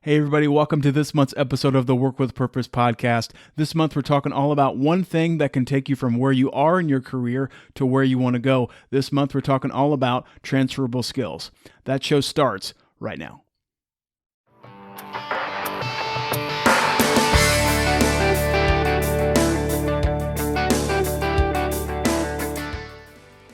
Hey everybody, welcome to this month's episode of the Work with Purpose podcast. This month we're talking all about one thing that can take you from where you are in your career to where you want to go. This month we're talking all about transferable skills. That show starts right now.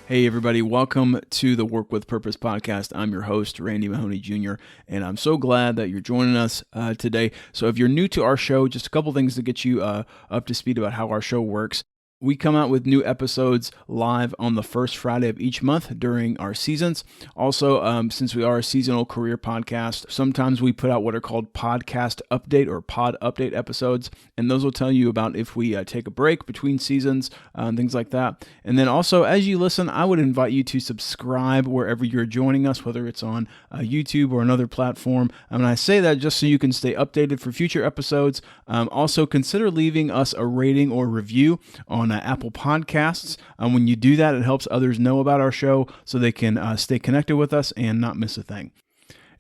Hey everybody, welcome to the Work with Purpose podcast. I'm your host, Randy Mahoney Jr., and I'm so glad that you're joining us today. So if you're new to our show, just a couple things to get you up to speed about how our show works. We come out with new episodes live on the first Friday of each month during our seasons. Also, since we are a seasonal career podcast, sometimes we put out what are called podcast update or pod update episodes, and those will tell you about if we take a break between seasons, things like that. And then also, as you listen, I would invite you to subscribe wherever you're joining us, whether it's on YouTube or another platform. And I say that just so you can stay updated for future episodes. Also, consider leaving us a rating or review on Apple Podcasts. When you do that, it helps others know about our show so they can stay connected with us and not miss a thing.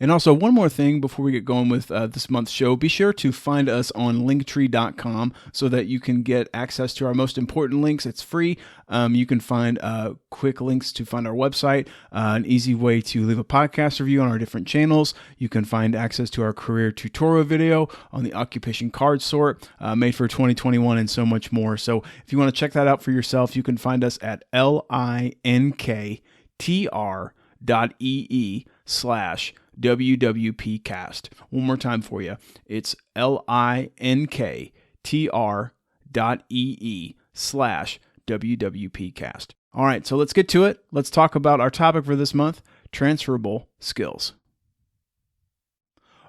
And also, one more thing before we get going with this month's show, be sure to find us on LinkTree.com so that you can get access to our most important links. It's free. You can find quick links to find our website, an easy way to leave a podcast review on our different channels. You can find access to our career tutorial video on the occupation card sort made for 2021 and so much more. So if you want to check that out for yourself, you can find us at linktr.ee/WWPcast. One more time for you. It's linktr.ee/WWPcast. All right, so let's get to it. Let's talk about our topic for this month, transferable skills.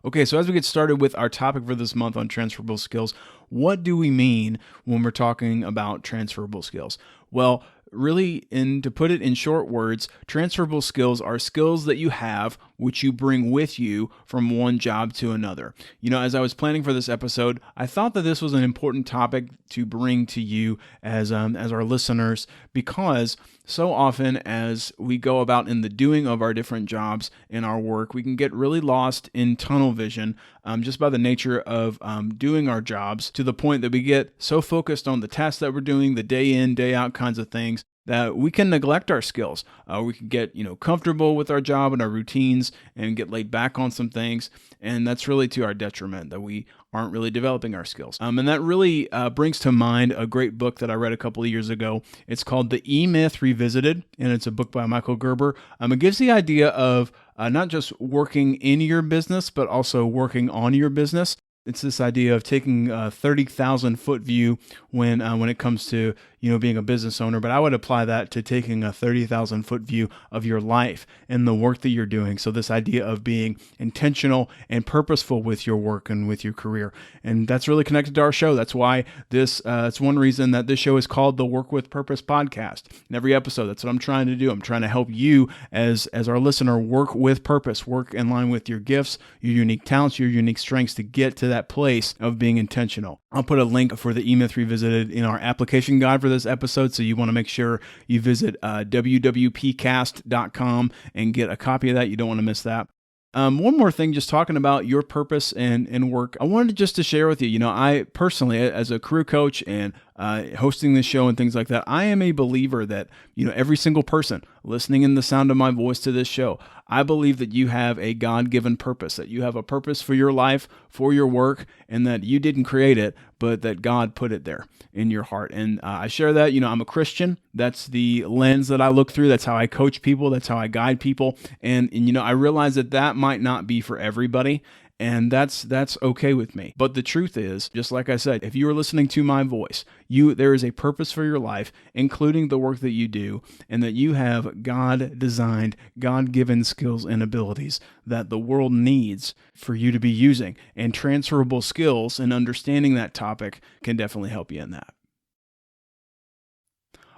Okay, so as we get started with our topic for this month on transferable skills, what do we mean when we're talking about transferable skills? Well, really, to put it in short words, transferable skills are skills that you have which you bring with you from one job to another. You know, as I was planning for this episode, I thought that this was an important topic to bring to you as our listeners, because so often as we go about in the doing of our different jobs in our work, we can get really lost in tunnel vision just by the nature of doing our jobs, to the point that we get so focused on the tasks that we're doing, the day in, day out kinds of things, that we can neglect our skills. We can get comfortable with our job and our routines and get laid back on some things, and that's really to our detriment, that we aren't really developing our skills. And that really brings to mind a great book that I read a couple of years ago. It's called The E-Myth Revisited, and it's a book by Michael Gerber. It gives the idea of not just working in your business, but also working on your business. It's this idea of taking a 30,000 foot view when it comes to being a business owner, but I would apply that to taking a 30,000 foot view of your life and the work that you're doing. So this idea of being intentional and purposeful with your work and with your career, and that's really connected to our show. That's why it's one reason that this show is called the Work with Purpose podcast. In every episode, that's what I'm trying to do. I'm trying to help you as our listener work with purpose, work in line with your gifts, your unique talents, your unique strengths to get to that place of being intentional. I'll put a link for the E-Myth Revisited in our application guide for this episode, so you want to make sure you visit wwpcast.com and get a copy of that. You don't want to miss that. One more thing, just talking about your purpose and work, I wanted just to share with you, I personally, as a career coach and hosting this show and things like that, I am a believer that, every single person listening in the sound of my voice to this show, I believe that you have a God-given purpose, that you have a purpose for your life, for your work, and that you didn't create it, but that God put it there in your heart. And I share that, I'm a Christian. That's the lens that I look through. That's how I coach people. That's how I guide people. And I realize that might not be for everybody. And that's okay with me. But the truth is, just like I said, if you are listening to my voice, there is a purpose for your life, including the work that you do, and that you have God-designed, God-given skills and abilities that the world needs for you to be using. And transferable skills and understanding that topic can definitely help you in that.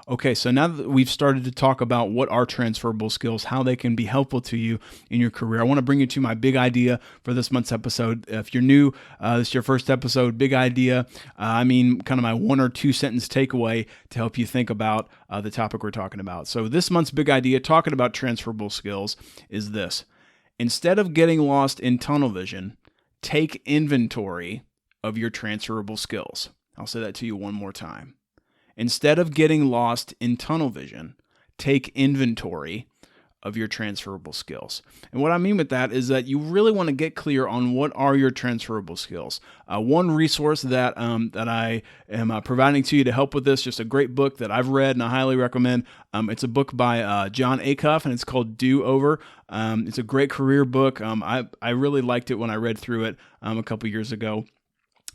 Okay, so now that we've started to talk about what are transferable skills, how they can be helpful to you in your career, I want to bring you to my big idea for this month's episode. If you're new, this is your first episode, big idea. Kind of my 1 or 2 sentence takeaway to help you think about the topic we're talking about. So this month's big idea, talking about transferable skills, is this. Instead of getting lost in tunnel vision, take inventory of your transferable skills. I'll say that to you one more time. Instead of getting lost in tunnel vision, take inventory of your transferable skills. And what I mean with that is that you really want to get clear on what are your transferable skills. One resource that I am providing to you to help with this, just a great book that I've read and I highly recommend. It's a book by John Acuff, and it's called Do Over. It's a great career book. I really liked it when I read through it a couple years ago.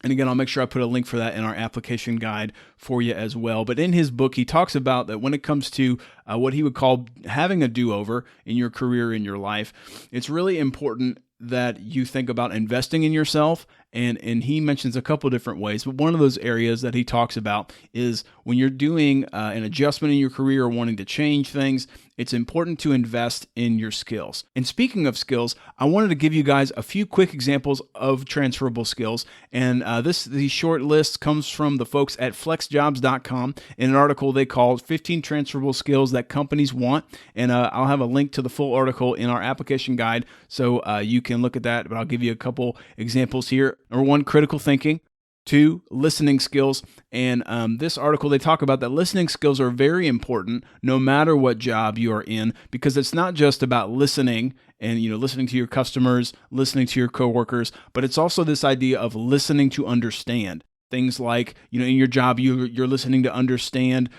And again, I'll make sure I put a link for that in our application guide for you as well. But in his book, he talks about that when it comes to what he would call having a do-over in your career, in your life, it's really important that you think about investing in yourself. And he mentions a couple different ways, but one of those areas that he talks about is when you're doing an adjustment in your career or wanting to change things, it's important to invest in your skills. And speaking of skills, I wanted to give you guys a few quick examples of transferable skills. And these short lists comes from the folks at flexjobs.com in an article they called 15 Transferable Skills That Companies Want. And I'll have a link to the full article in our application guide so you can look at that, but I'll give you a couple examples here. Number one, critical thinking. 2, listening skills. And this article, they talk about that listening skills are very important no matter what job you are in, because it's not just about listening and listening to your customers, listening to your coworkers, but it's also this idea of listening to understand. Things like, in your job, you're listening to understand,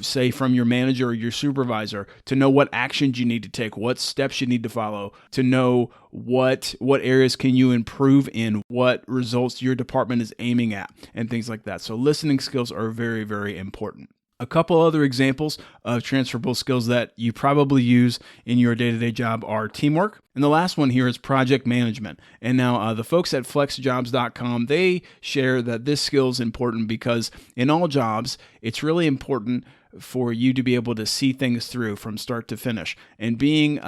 say, from your manager or your supervisor, to know what actions you need to take, what steps you need to follow, to know what areas can you improve in, what results your department is aiming at, and things like that. So listening skills are very, very important. A couple other examples of transferable skills that you probably use in your day-to-day job are teamwork. And the last one here is project management. And now the folks at flexjobs.com, they share that this skill is important because in all jobs, it's really important for you to be able to see things through from start to finish. And being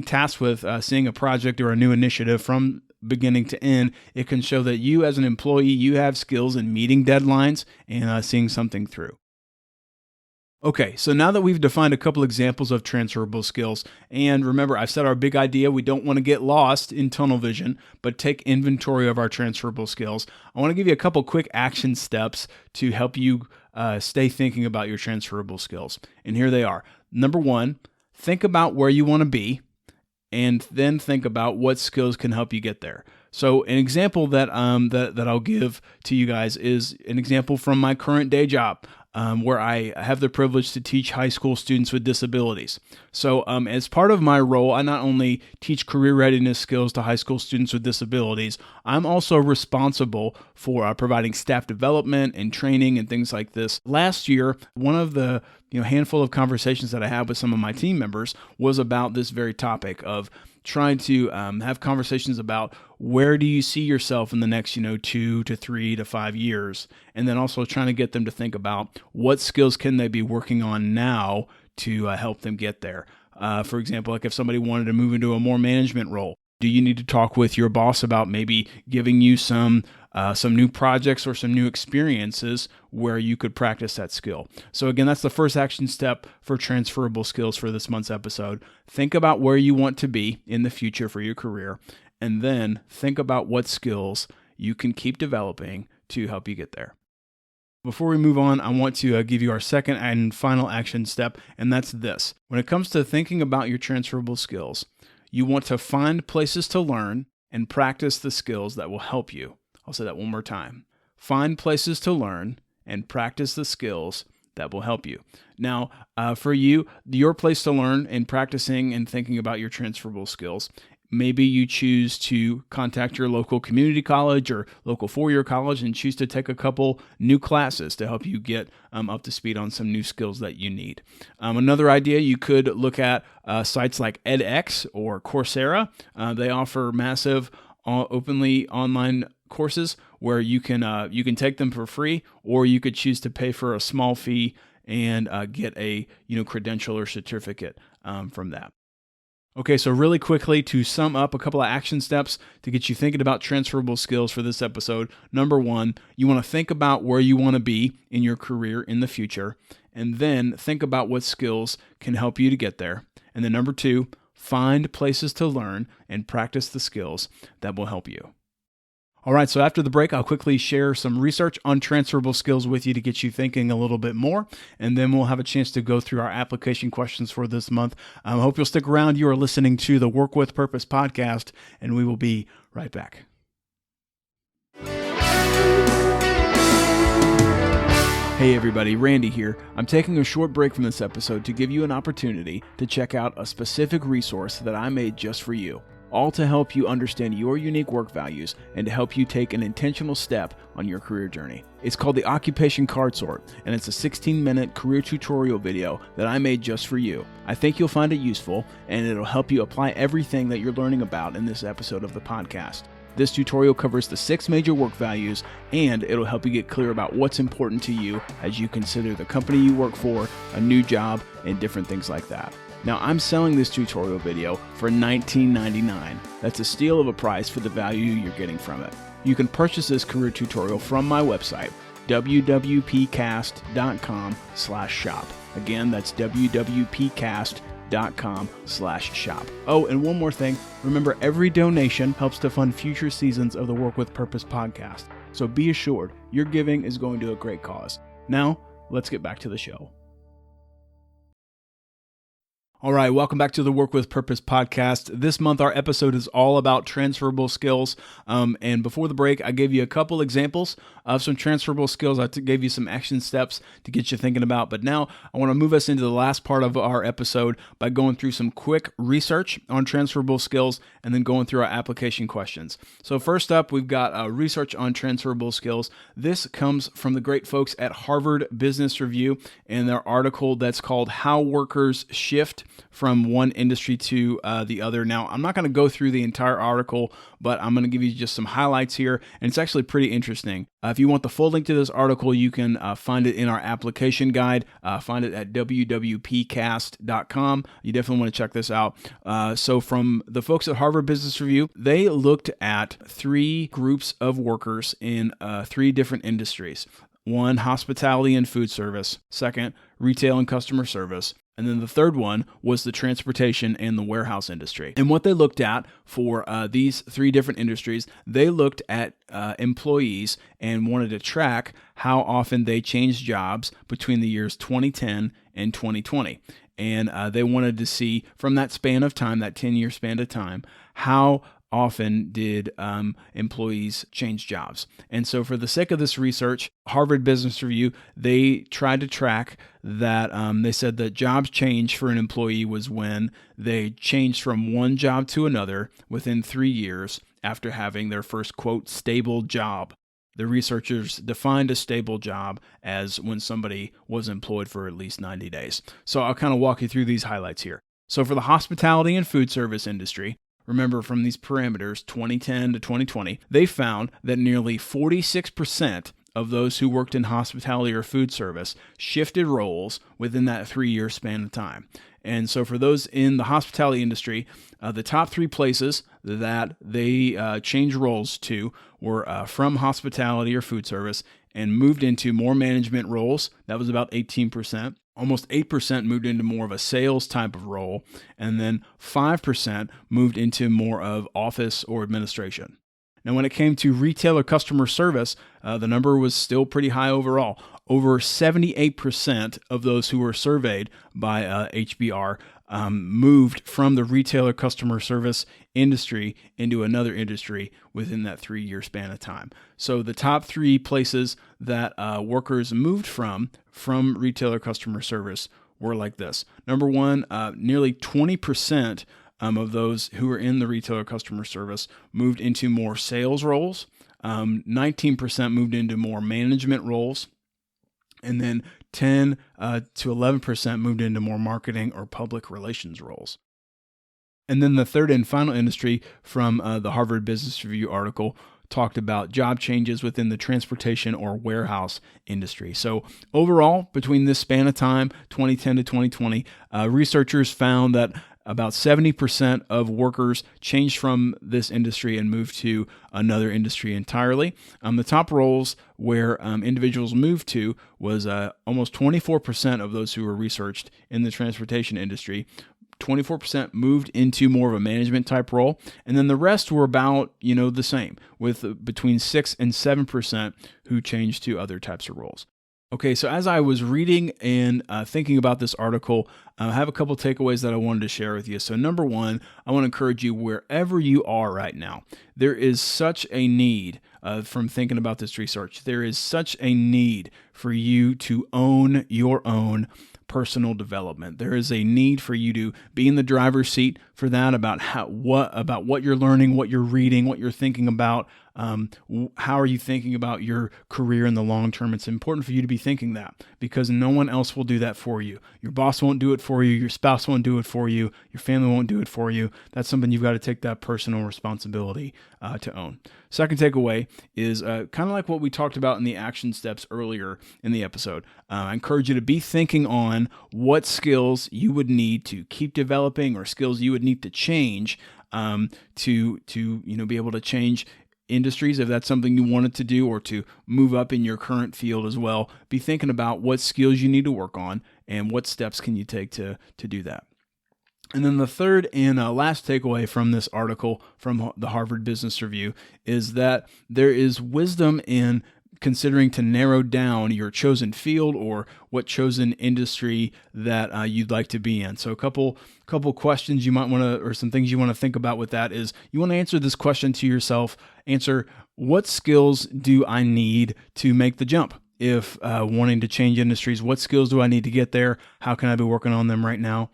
tasked with seeing a project or a new initiative from beginning to end, it can show that you as an employee, you have skills in meeting deadlines and seeing something through. Okay, so now that we've defined a couple examples of transferable skills, and remember, I've said our big idea, we don't want to get lost in tunnel vision, but take inventory of our transferable skills. I want to give you a couple quick action steps to help you stay thinking about your transferable skills. And here they are. Number 1, think about where you want to be, and then think about what skills can help you get there. So an example that I'll give to you guys is an example from my current day job. Where I have the privilege to teach high school students with disabilities. So as part of my role, I not only teach career readiness skills to high school students with disabilities, I'm also responsible for providing staff development and training and things like this. Last year, one of the handful of conversations that I had with some of my team members was about this very topic of trying to have conversations about where do you see yourself in the next 2 to 3 to 5 years, and then also trying to get them to think about what skills can they be working on now to help them get there. For example, like if somebody wanted to move into a more management role, do you need to talk with your boss about maybe giving you some new projects or some new experiences where you could practice that skill? So again, that's the first action step for transferable skills for this month's episode. Think about where you want to be in the future for your career, and then think about what skills you can keep developing to help you get there. Before we move on, I want to give you our second and final action step, and that's this. When it comes to thinking about your transferable skills, you want to find places to learn and practice the skills that will help you. I'll say that one more time. Find places to learn and practice the skills that will help you. Now, for you, your place to learn and practicing and thinking about your transferable skills, maybe you choose to contact your local community college or local four-year college and choose to take a couple new classes to help you get up to speed on some new skills that you need. Another idea, you could look at sites like edX or Coursera. They offer massive openly online courses where you can take them for free, or you could choose to pay for a small fee and get a credential or certificate from that. Okay, so really quickly to sum up a couple of action steps to get you thinking about transferable skills for this episode. Number 1, you want to think about where you want to be in your career in the future, and then think about what skills can help you to get there. And then number 2, find places to learn and practice the skills that will help you. All right, so after the break, I'll quickly share some research on transferable skills with you to get you thinking a little bit more, and then we'll have a chance to go through our application questions for this month. I hope you'll stick around. You are listening to the Work with Purpose podcast, and we will be right back. Hey everybody, Randy here. I'm taking a short break from this episode to give you an opportunity to check out a specific resource that I made just for you, all to help you understand your unique work values and to help you take an intentional step on your career journey. It's called the Occupation Card Sort, and it's a 16-minute career tutorial video that I made just for you. I think you'll find it useful, and it'll help you apply everything that you're learning about in this episode of the podcast. This tutorial covers the 6 major work values, and it'll help you get clear about what's important to you as you consider the company you work for, a new job, and different things like that. Now, I'm selling this tutorial video for $19.99. That's a steal of a price for the value you're getting from it. You can purchase this career tutorial from my website, wwpcast.com/shop. Again, that's wwpcast.com/shop. Oh, and one more thing. Remember, every donation helps to fund future seasons of the Work with Purpose podcast. So be assured your giving is going to a great cause. Now, let's get back to the show. All right, welcome back to the Work with Purpose podcast. This month, our episode is all about transferable skills. And before the break, I gave you a couple examples of some transferable skills. I gave you some action steps to get you thinking about. But now I want to move us into the last part of our episode by going through some quick research on transferable skills and then going through our application questions. So first up, we've got research on transferable skills. This comes from the great folks at Harvard Business Review and their article that's called How Workers Shift from One Industry to the Other. Now, I'm not going to go through the entire article, but I'm going to give you just some highlights here, and it's actually pretty interesting. If you want the full link to this article, you can find it in our application guide. Find it at wwpcast.com. You definitely want to check this out. So from the folks at Harvard Business Review, they looked at 3 groups of workers in 3 different industries. 1, hospitality and food service. 2, retail and customer service. And then the third one was the transportation and the warehouse industry. And what they looked at for these 3 different industries, they looked at employees and wanted to track how often they changed jobs between the years 2010 and 2020. And they wanted to see from that span of time, that 10-year span of time, how often did employees change jobs. And so for the sake of this research, Harvard Business Review, they tried to track that. They said that jobs change for an employee was when they changed from one job to another within 3 years after having their first, quote, stable job. The researchers defined a stable job as when somebody was employed for at least 90 days. So I'll kind of walk you through these highlights here. So for the hospitality and food service industry, remember from these parameters, 2010 to 2020, they found that nearly 46% of those who worked in hospitality or food service shifted roles within that 3-year span of time. And so for those in the hospitality industry, the top 3 places that they changed roles to were from hospitality or food service and moved into more management roles. That was about 18%. Almost 8% moved into more of a sales type of role, and then 5% moved into more of office or administration. Now, when it came to retail or customer service, the number was still pretty high overall. Over 78% of those who were surveyed by HBR moved from the retail or customer service industry into another industry within that 3-year span of time. So the top 3 places that workers moved from retail or customer service were like this. Number 1, nearly 20% of those who were in the retail or customer service moved into more sales roles. 19% moved into more management roles. And then 10 to 11% moved into more marketing or public relations roles. And then the third and final industry from the Harvard Business Review article talked about job changes within the transportation or warehouse industry. So overall, between this span of time, 2010 to 2020, researchers found that about 70% of workers changed from this industry and moved to another industry entirely. The top roles where individuals moved to was almost 24% of those who were researched in the transportation industry 24% moved into more of a management type role. And then the rest were about, the same, with between 6 and 7% who changed to other types of roles. Okay, so as I was reading and thinking about this article, I have a couple takeaways that I wanted to share with you. So number one, I want to encourage you wherever you are right now. There is such a need from thinking about this research. There is such a need for you to own your own personal development. There is a need for you to be in the driver's seat for that, about what you're learning, what you're reading, what you're thinking about. How are you thinking about your career in the long term? It's important for you to be thinking that, because no one else will do that for you. Your boss won't do it for you. Your spouse won't do it for you. Your family won't do it for you. That's something you've got to take that personal responsibility to own. Second takeaway is kind of like what we talked about in the action steps earlier in the episode. I encourage you to be thinking on what skills you would need to keep developing, or skills you would need to change to be able to change industries, if that's something you wanted to do, or to move up in your current field as well. Be thinking about what skills you need to work on and what steps can you take to do that. And then the third and last takeaway from this article from the Harvard Business Review is that there is wisdom in considering to narrow down your chosen field or what chosen industry that you'd like to be in. So a couple questions you might want to, or some things you want to think about with that is, you want to answer this question to yourself. Answer, what skills do I need to make the jump? If wanting to change industries, what skills do I need to get there? How can I be working on them right now?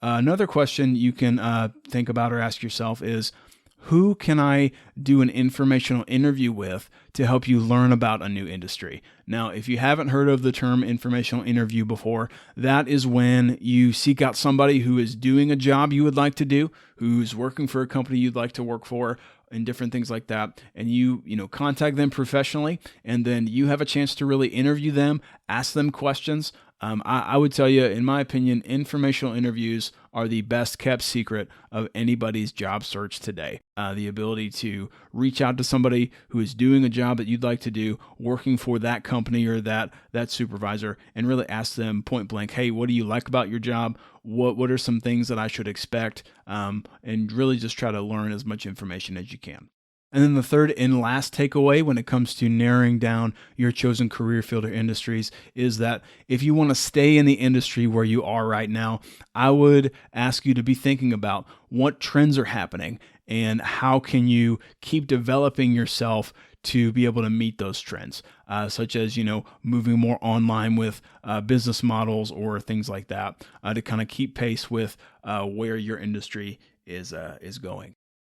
Another question you can think about or ask yourself is, who can I do an informational interview with to help you learn about a new industry? Now, if you haven't heard of the term informational interview before, that is when you seek out somebody who is doing a job you would like to do, who's working for a company you'd like to work for, and different things like that. And you contact them professionally, and then you have a chance to really interview them, ask them questions. I would tell you, in my opinion, informational interviews are the best kept secret of anybody's job search today. The ability to reach out to somebody who is doing a job that you'd like to do, working for that company or that supervisor, and really ask them point blank, hey, what do you like about your job? What are some things that I should expect? And really just try to learn as much information as you can. And then the third and last takeaway when it comes to narrowing down your chosen career field or industries is that if you want to stay in the industry where you are right now, I would ask you to be thinking about what trends are happening and how can you keep developing yourself to be able to meet those trends, such as, moving more online with business models or things like that, to kind of keep pace with where your industry is going.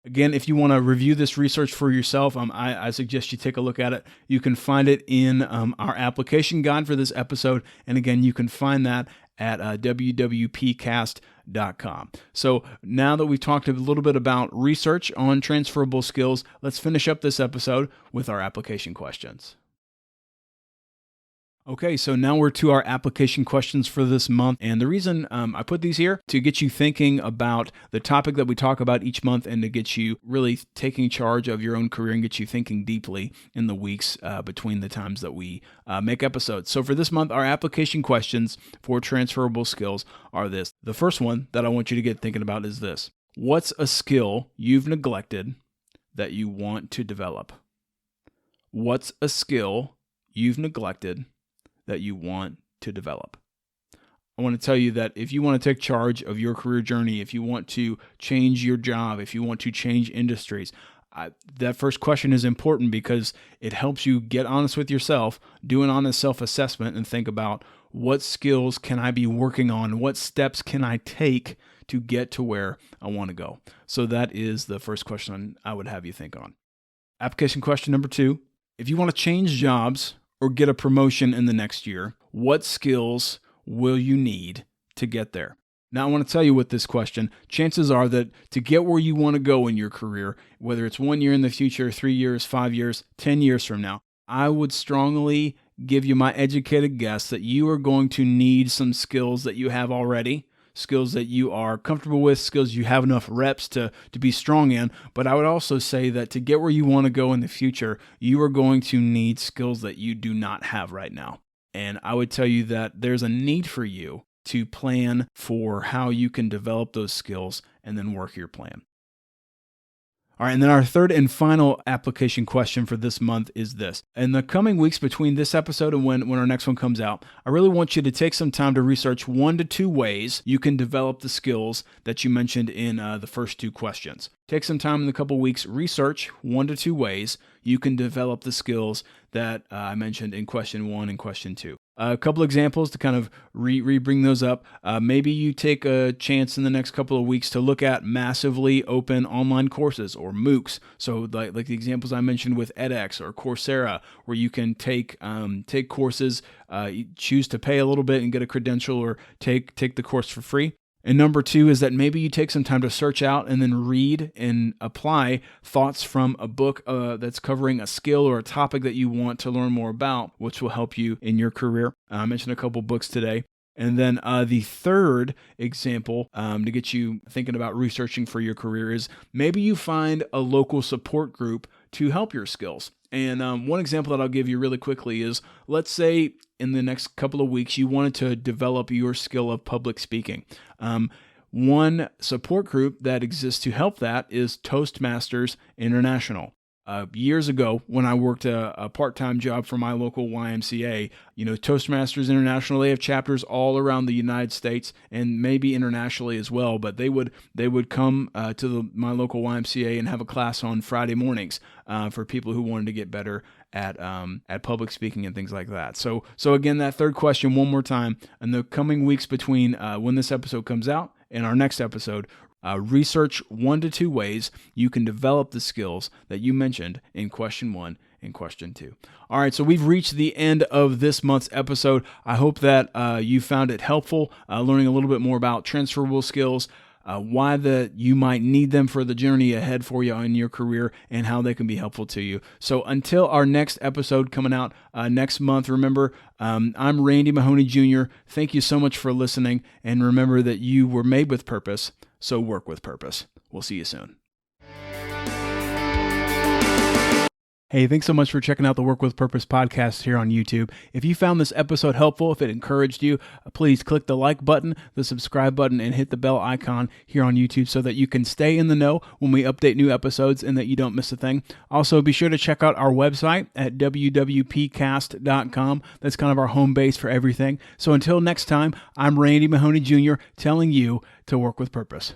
Again, if you want to review this research for yourself, I suggest you take a look at it. You can find it in our application guide for this episode. And again, you can find that at wwpcast.com. So now that we've talked a little bit about research on transferable skills, let's finish up this episode with our application questions. Okay, so now we're to our application questions for this month. And the reason I put these here to get you thinking about the topic that we talk about each month and to get you really taking charge of your own career and get you thinking deeply in the weeks between the times that we make episodes. So for this month, our application questions for transferable skills are this. The first one that I want you to get thinking about is this. What's a skill you've neglected that you want to develop? What's a skill you've neglected that you want to develop? I want to tell you that if you want to take charge of your career journey, if you want to change your job, if you want to change industries, that first question is important because it helps you get honest with yourself, do an honest self-assessment, and think about what skills can I be working on? What steps can I take to get to where I want to go? So that is the first question I would have you think on. Application question number 2, if you want to change jobs or get a promotion in the next year, what skills will you need to get there? Now, I want to tell you with this question, chances are that to get where you want to go in your career, whether it's 1 year in the future, 3 years, 5 years, 10 years from now, I would strongly give you my educated guess that you are going to need some skills that you have already, skills that you are comfortable with, skills you have enough reps to be strong in. But I would also say that to get where you want to go in the future, you are going to need skills that you do not have right now. And I would tell you that there's a need for you to plan for how you can develop those skills and then work your plan. All right, and then our third and final application question for this month is this. In the coming weeks between this episode and when our next one comes out, I really want you to take some time to research 1 to 2 ways you can develop the skills that you mentioned in the first 2 questions. Take some time in a couple weeks, research 1 to 2 ways you can develop the skills that I mentioned in question 1 and question 2. A couple examples to kind of bring those up. Maybe you take a chance in the next couple of weeks to look at massively open online courses or MOOCs. So like the examples I mentioned with edX or Coursera, where you can take courses, you choose to pay a little bit and get a credential, or take the course for free. And number 2 is that maybe you take some time to search out and then read and apply thoughts from a book that's covering a skill or a topic that you want to learn more about, which will help you in your career. I mentioned a couple books today. And then the third example to get you thinking about researching for your career is maybe you find a local support group to help your skills. And one example that I'll give you really quickly is, let's say in the next couple of weeks, you wanted to develop your skill of public speaking. One support group that exists to help that is Toastmasters International. Years ago, when I worked a part-time job for my local YMCA, Toastmasters International, they have chapters all around the United States and maybe internationally as well. But they would come to my local YMCA and have a class on Friday mornings for people who wanted to get better at public speaking and things like that. So again, that third question one more time. In the coming weeks between when this episode comes out and our next episode, research 1 to 2 ways you can develop the skills that you mentioned in question 1 and question 2. All right, so we've reached the end of this month's episode. I hope that you found it helpful, learning a little bit more about transferable skills, why you might need them for the journey ahead for you in your career, and how they can be helpful to you. So until our next episode coming out next month, remember, I'm Randy Mahoney Jr. Thank you so much for listening, and remember that you were made with purpose, so work with purpose. We'll see you soon. Hey, thanks so much for checking out the Work with Purpose podcast here on YouTube. If you found this episode helpful, if it encouraged you, please click the like button, the subscribe button, and hit the bell icon here on YouTube so that you can stay in the know when we update new episodes and that you don't miss a thing. Also, be sure to check out our website at wwpcast.com. That's kind of our home base for everything. So until next time, I'm Randy Mahoney Jr. telling you to work with purpose.